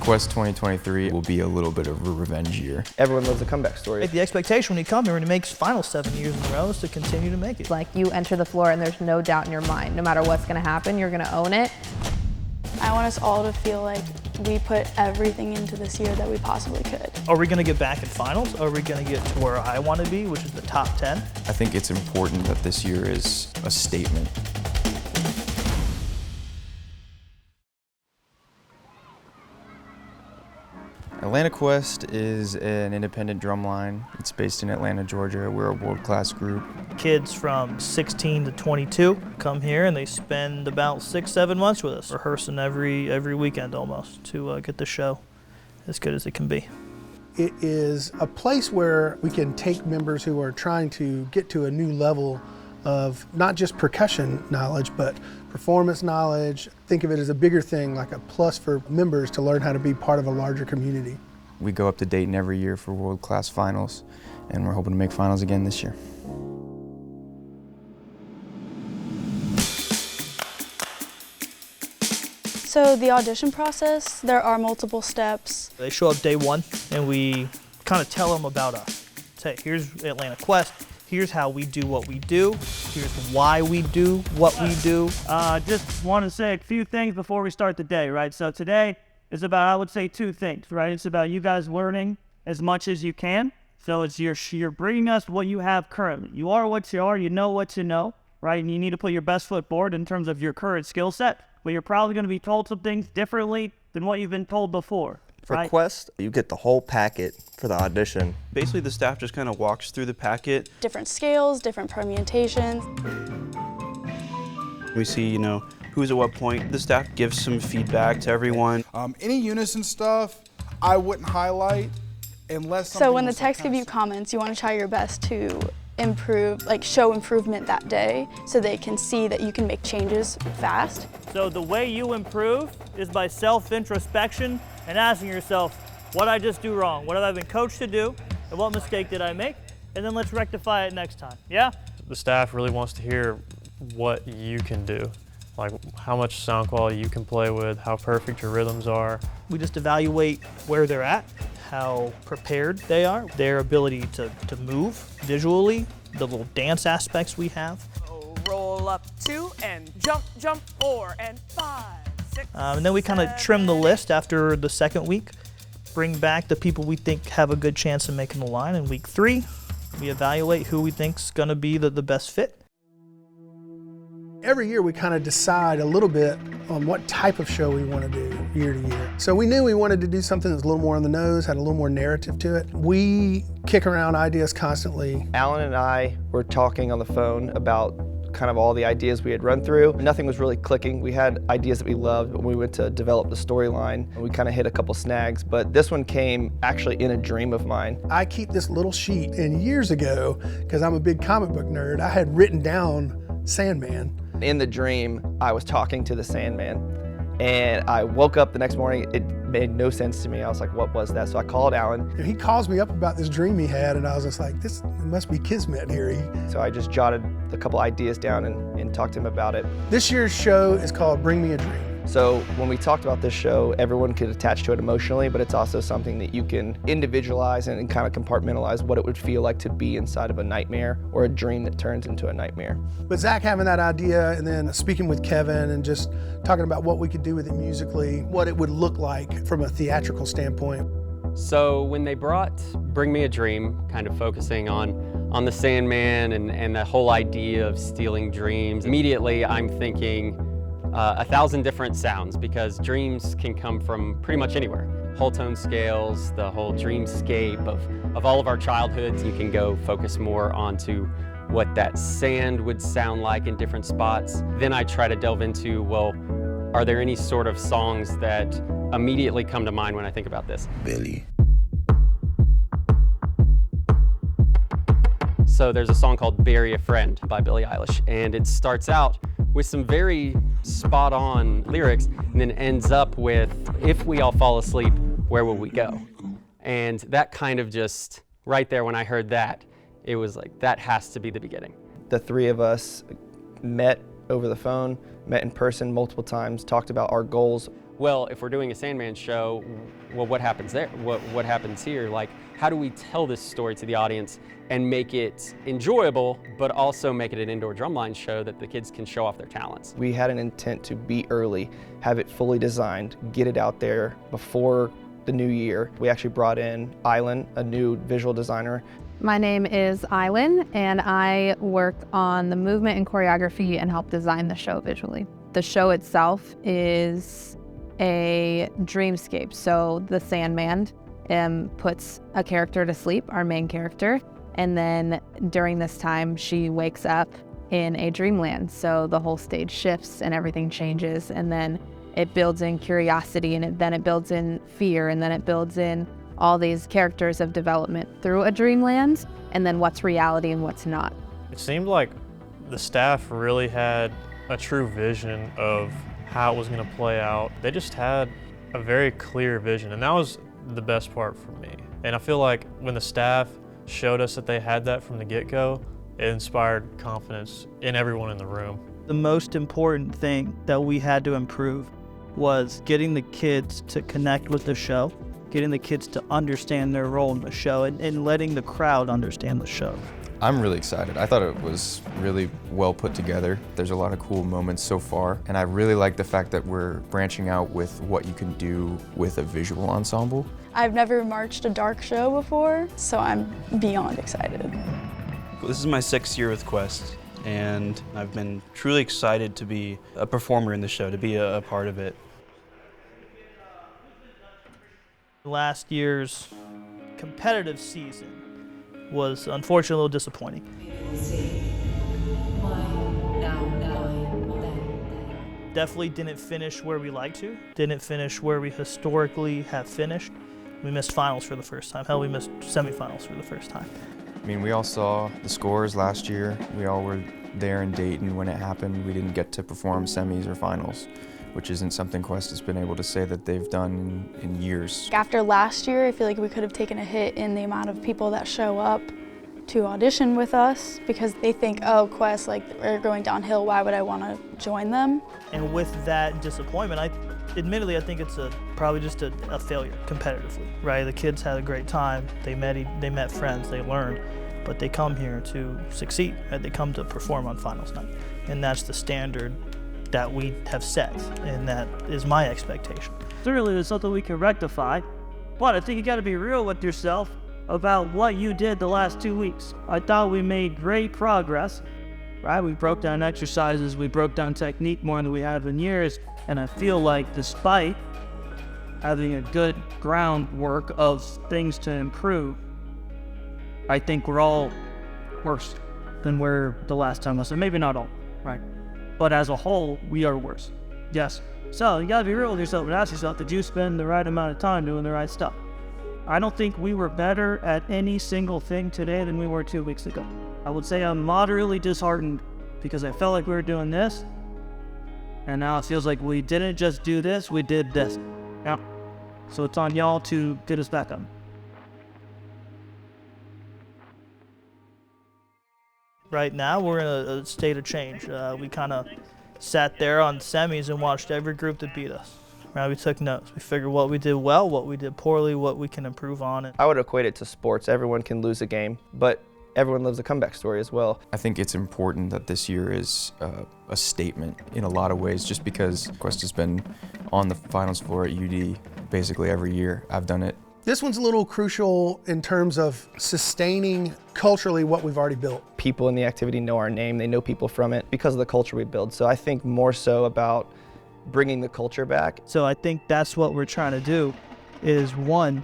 Quest 2023 will be a little bit of a revenge year. Everyone loves a comeback story. The expectation when you come here and he makes finals 7 years in a row is to continue to make it. Like, you enter the floor and there's no doubt in your mind. No matter what's going to happen, you're going to own it. I want us all to feel like we put everything into this year that we possibly could. Are we going to get back in finals? Are we going to get to where I want to be, which is the top 10? I think it's important that this year is a statement. Atlanta Quest is an independent drumline. It's based in Atlanta, Georgia. We're a world-class group. Kids from 16 to 22 come here and they spend about 6-7 months with us, rehearsing every weekend almost to get the show as good as it can be. It is a place where we can take members who are trying to get to a new level of not just percussion knowledge, but performance knowledge. Think of it as a bigger thing, like a plus for members to learn how to be part of a larger community. We go up to Dayton every year for world-class finals, and we're hoping to make finals again this year. So the audition process, there are multiple steps. They show up day one and we kind of tell them about us. Say, here's Atlanta Quest. Here's how we do what we do. Here's why we do what we do. Just want to say a few things before we start the day, right? So today is about, I would say, 2 things, right? It's about you guys learning as much as you can. So it's you're bringing us what you have currently. You are what you are, you know what you know, right? And you need to put your best foot forward in terms of your current skill set, but you're probably going to be told some things differently than what you've been told before. For right? Quest, you get the whole packet for the audition. Basically, the staff just kind of walks through the packet. Different scales, different permutations. We see, who's at what point. The staff gives some feedback to everyone. Any unison stuff, I wouldn't highlight unless something So when the was techs give you comments, you want to try your best to improve, like show improvement that day so they can see that you can make changes fast. So the way you improve is by self-introspection and asking yourself, what did I just do wrong? What have I been coached to do? And what mistake did I make? And then let's rectify it next time, yeah? The staff really wants to hear what you can do, like how much sound quality you can play with, how perfect your rhythms are. We just evaluate where they're at, how prepared they are, their ability to move visually, the little dance aspects we have. Roll up 2 and jump 4 and 5, 6. And then we kind of trim the list after the second week, bring back the people we think have a good chance of making the line. In week 3, we evaluate who we think's going to be the best fit. Every year we kind of decide a little bit on what type of show we want to do year to year. So we knew we wanted to do something that's a little more on the nose, had a little more narrative to it. We kick around ideas constantly. Alan and I were talking on the phone about kind of all the ideas we had run through. Nothing was really clicking. We had ideas that we loved, but when we went to develop the storyline, we kind of hit a couple snags, but this one came actually in a dream of mine. I keep this little sheet, and years ago, because I'm a big comic book nerd, I had written down Sandman. In the dream, I was talking to the Sandman, and I woke up the next morning. It made no sense to me. I was like, what was that? So I called Alan. He calls me up about this dream he had, and I was just like, this must be kismet here. So I just jotted a couple ideas down and talked to him about it. This year's show is called Bring Me a Dream. So when we talked about this show, everyone could attach to it emotionally, but it's also something that you can individualize and kind of compartmentalize what it would feel like to be inside of a nightmare or a dream that turns into a nightmare. But Zach having that idea and then speaking with Kevin and just talking about what we could do with it musically, what it would look like from a theatrical standpoint. So when they brought Bring Me a Dream, kind of focusing on the Sandman and the whole idea of stealing dreams, immediately I'm thinking 1,000 different sounds, because dreams can come from pretty much anywhere. Whole tone scales, the whole dreamscape of all of our childhoods. You can go focus more onto what that sand would sound like in different spots. Then I try to delve into, well, are there any sort of songs that immediately come to mind when I think about this? Billy. So there's a song called Bury a Friend by Billie Eilish, and it starts out with some very spot-on lyrics and then ends up with, if we all fall asleep, where will we go? And that kind of just, right there when I heard that, it was like, that has to be the beginning. The 3 of us met over the phone, met in person multiple times, talked about our goals. well, if we're doing a Sandman show, well, what happens there? What happens here? Like, how do we tell this story to the audience and make it enjoyable, but also make it an indoor drumline show that the kids can show off their talents? We had an intent to be early, have it fully designed, get it out there before the new year. We actually brought in Island, a new visual designer. My name is Island, and I work on the movement and choreography and help design the show visually. The show itself is a dreamscape. So the Sandman puts a character to sleep, our main character, and then during this time she wakes up in a dreamland. So the whole stage shifts and everything changes, and then it builds in curiosity, and then it builds in fear, and then it builds in all these characters of development through a dreamland, and then what's reality and what's not. It seemed like the staff really had a true vision of how it was going to play out. They just had a very clear vision, and that was the best part for me. And I feel like when the staff showed us that they had that from the get-go, it inspired confidence in everyone in the room. The most important thing that we had to improve was getting the kids to connect with the show, getting the kids to understand their role in the show, and letting the crowd understand the show. I'm really excited. I thought it was really well put together. There's a lot of cool moments so far, and I really like the fact that we're branching out with what you can do with a visual ensemble. I've never marched a dark show before, so I'm beyond excited. This is my 6th year with Quest, and I've been truly excited to be a performer in the show, to be a part of it. Last year's competitive season was unfortunately a little disappointing. Definitely didn't finish where we like to, didn't finish where we historically have finished. We missed finals for the first time. Hell, we missed semifinals for the first time. I mean, we all saw the scores last year. We all were there in Dayton when it happened. We didn't get to perform semis or finals, which isn't something Quest has been able to say that they've done in years. After last year, I feel like we could have taken a hit in the amount of people that show up to audition with us because they think, oh, Quest, like, we're going downhill, why would I want to join them? And with that disappointment, admittedly, I think it's probably just a failure competitively, right? The kids had a great time, they met friends, they learned, but they come here to succeed, right? They come to perform on finals night, and that's the standard that we have set, and that is my expectation. Certainly there's something we can rectify, but I think you gotta be real with yourself about what you did the last 2 weeks. I thought we made great progress, right? We broke down exercises, we broke down technique more than we have in years, and I feel like despite having a good groundwork of things to improve, I think we're all worse than where the last time was. So maybe not all, right? But as a whole, we are worse. Yes. So you gotta be real with yourself and ask yourself, did you spend the right amount of time doing the right stuff? I don't think we were better at any single thing today than we were 2 weeks ago. I would say I'm moderately disheartened because I felt like we were doing this, and now it feels like we didn't just do this, we did this. Yeah. So it's on y'all to get us back up. Right now, we're in a state of change. We kind of sat there on semis and watched every group that beat us. Right? We took notes. We figured what we did well, what we did poorly, what we can improve on. I would equate it to sports. Everyone can lose a game, but everyone lives a comeback story as well. I think it's important that this year is a statement in a lot of ways, just because Quest has been on the finals floor at UD basically every year. I've done it. This one's a little crucial in terms of sustaining culturally what we've already built. People in the activity know our name, they know people from it because of the culture we build. So I think more so about bringing the culture back. So I think that's what we're trying to do is, one,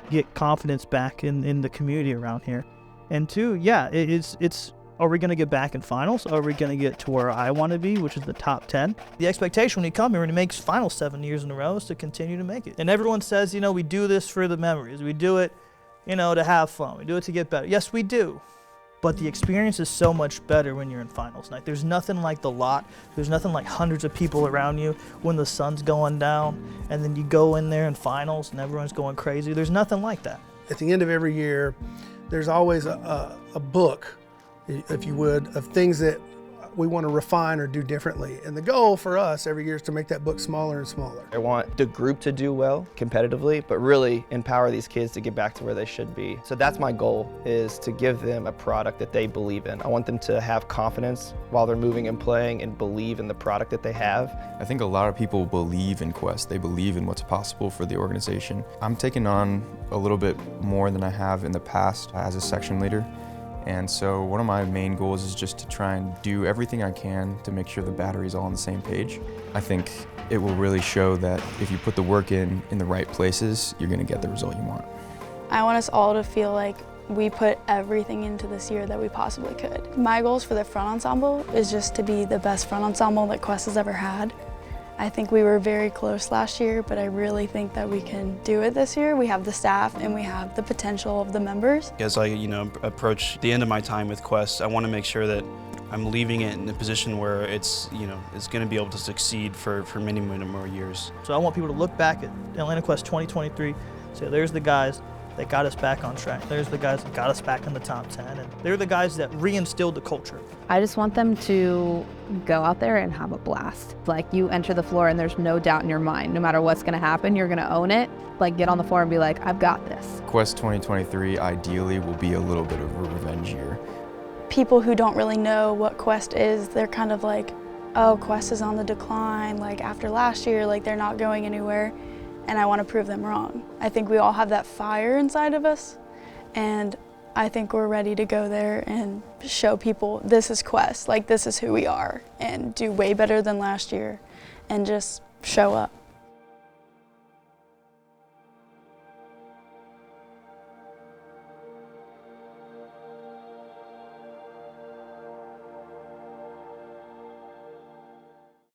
get confidence back in the community around here. And two, yeah, it's are we going to get back in finals? Are we going to get to where I want to be, which is the top 10? The expectation when you come here and he makes finals 7 years in a row is to continue to make it. And everyone says, you know, we do this for the memories. We do it, you know, to have fun. We do it to get better. Yes, we do. But the experience is so much better when you're in finals night. There's nothing like the lot. There's nothing like hundreds of people around you when the sun's going down and then you go in there in finals and everyone's going crazy. There's nothing like that. At the end of every year, there's always a book, if you would, of things that we want to refine or do differently. And the goal for us every year is to make that book smaller and smaller. I want the group to do well competitively, but really empower these kids to get back to where they should be. So that's my goal, is to give them a product that they believe in. I want them to have confidence while they're moving and playing and believe in the product that they have. I think a lot of people believe in Quest. They believe in what's possible for the organization. I'm taking on a little bit more than I have in the past as a section leader. And so one of my main goals is just to try and do everything I can to make sure the battery's all on the same page. I think it will really show that if you put the work in the right places, you're gonna get the result you want. I want us all to feel like we put everything into this year that we possibly could. My goals for the front ensemble is just to be the best front ensemble that Quest has ever had. I think we were very close last year, but I really think that we can do it this year. We have the staff and we have the potential of the members. As I approach the end of my time with Quest, I want to make sure that I'm leaving it in a position where it's going to be able to succeed for many more years. So I want people to look back at Atlanta Quest 2023, say there's the guys that got us back on track. There's the guys that got us back in the top 10, and they're the guys that reinstilled the culture. I just want them to go out there and have a blast. Like, you enter the floor and there's no doubt in your mind. No matter what's gonna happen, you're gonna own it. Like, get on the floor and be like, I've got this. Quest 2023 ideally will be a little bit of a revenge year. People who don't really know what Quest is, they're kind of like, oh, Quest is on the decline. Like, after last year, like, they're not going anywhere. And I want to prove them wrong. I think we all have that fire inside of us, and I think we're ready to go there and show people this is Quest, like this is who we are, and do way better than last year and just show up.